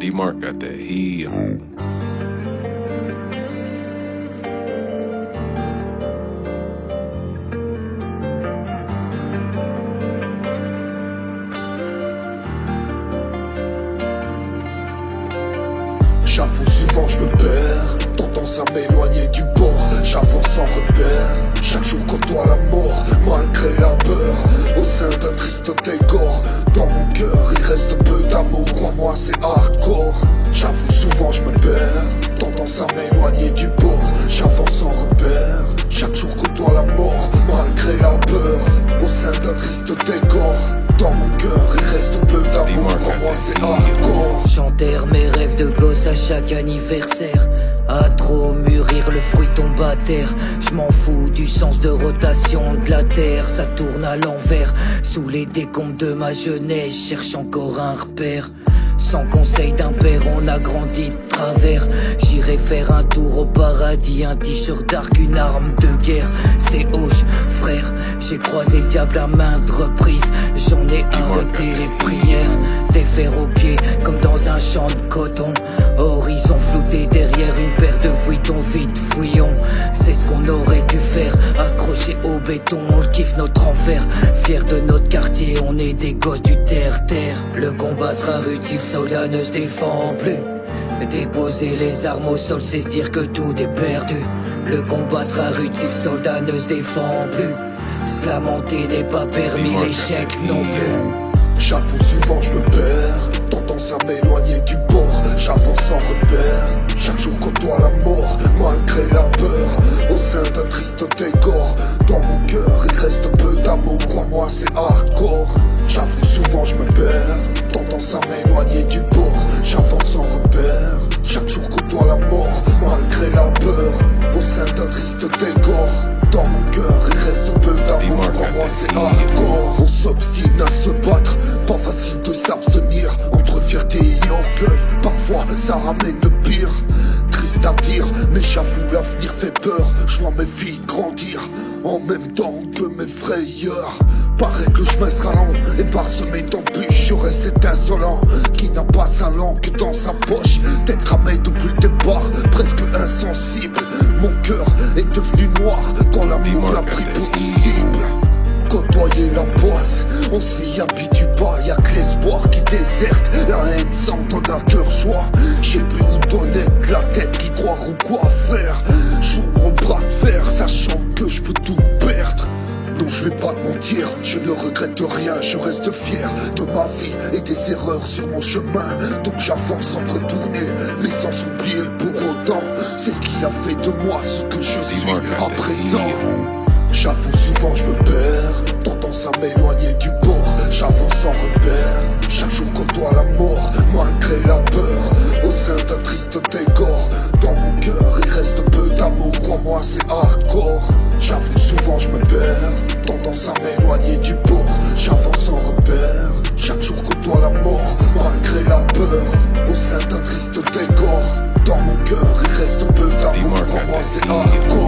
D-Mark got that heat. J'avoue souvent je me perds, tendance à m'éloigner du bord. J'avance sans repère, chaque jour côtoie la mort. Malgré la peur, au sein d'un triste décor. Dans mon cœur il reste peu d'amour, crois-moi c'est hardcore. J'avoue souvent je me perds, tendance à m'éloigner du bord. J'avance sans repère, chaque jour côtoie la mort. Malgré la peur, au sein d'un triste décor. Dans mon cœur il reste peu d'amour, crois-moi c'est hardcore. J'enterre mes rêves de gosse à chaque anniversaire. À trop mûrir le fruit tombe à terre. Je m'en fous du sens de rotation de la terre. Ça tourne à l'envers. Sous les décombres de ma jeunesse, cherche encore un repère. Sans conseil d'un père, on a grandi de travers. J'irai faire un tour au paradis, un t-shirt dark, une arme de guerre. C'est hoche, frère, j'ai croisé le diable à maintes reprises. J'en ai arrêté les prières, des fers aux pieds comme dans un champ de coton. Horizon flouté derrière une paire de vuitons vite fouillons. C'est ce qu'on aurait dû faire, accroché au béton, on le kiffe notre enfer. Fier de notre quartier, on est des gosses du terre-terre. Le combat sera utile, soldat ne se défend plus. Déposer les armes au sol, c'est se dire que tout est perdu. Le combat sera utile, soldat ne se défend plus. Se lamenter n'est pas permis, l'échec non plus. J'avoue souvent je me perds, tendance à m'éloigner du bord. J'avance sans repère, chaque jour côtoie la mort. Malgré la peur, au sein d'un triste décor. Dans mon cœur il reste peu d'amour, crois-moi c'est hardcore. J'avoue souvent je me perds, tendance à m'éloigner du bord. J'avance sans repère, chaque jour côtoie la mort. Malgré la peur, au sein d'un triste décor. Dans mon cœur il reste peu d'amour, crois-moi c'est hardcore. On s'obstine à se battre, pas facile de s'abstenir. Entre fierté et orgueil, parfois ça ramène le pire. Triste à dire, mais j'avoue l'avenir fait peur. Je vois mes filles grandir, en même temps que mes frayeurs. Paraît que le chemin sera long et parsemé d'embûches. Je reste insolent, qui n'a pas sa langue dans sa poche. Tête cramée depuis le départ, presque insensible. Mon cœur est devenu noir quand l'amour l'a pris pour cible. Côtoyer la poisse, on s'y habitue pas, y'a que l'espoir qui déserte. La haine semble dans un cœur joie. J'ai plus où donner de la tête, qui croire ou quoi faire. J'ouvre au bras de fer, sachant que je peux tout perdre. Non, je vais pas te mentir, je ne regrette rien, je reste fier de ma vie et des erreurs sur mon chemin. Donc j'avance sans me retourner, mais sans oublier le pour autant. C'est ce qui a fait de moi ce que je suis à présent. J'avoue souvent je me perds, tendance à m'éloigner du bord. J'avance sans repère, chaque jour côtoie la mort. Malgré la peur, au sein d'un triste décor. Dans mon cœur il reste peu d'amour, crois-moi c'est hardcore. J'avoue souvent je me perds, tendance à m'éloigner du bord. J'avance sans repère, chaque jour côtoie la mort. Malgré la peur, au sein d'un triste décor. Dans mon cœur il reste peu d'amour, crois-moi c'est hardcore.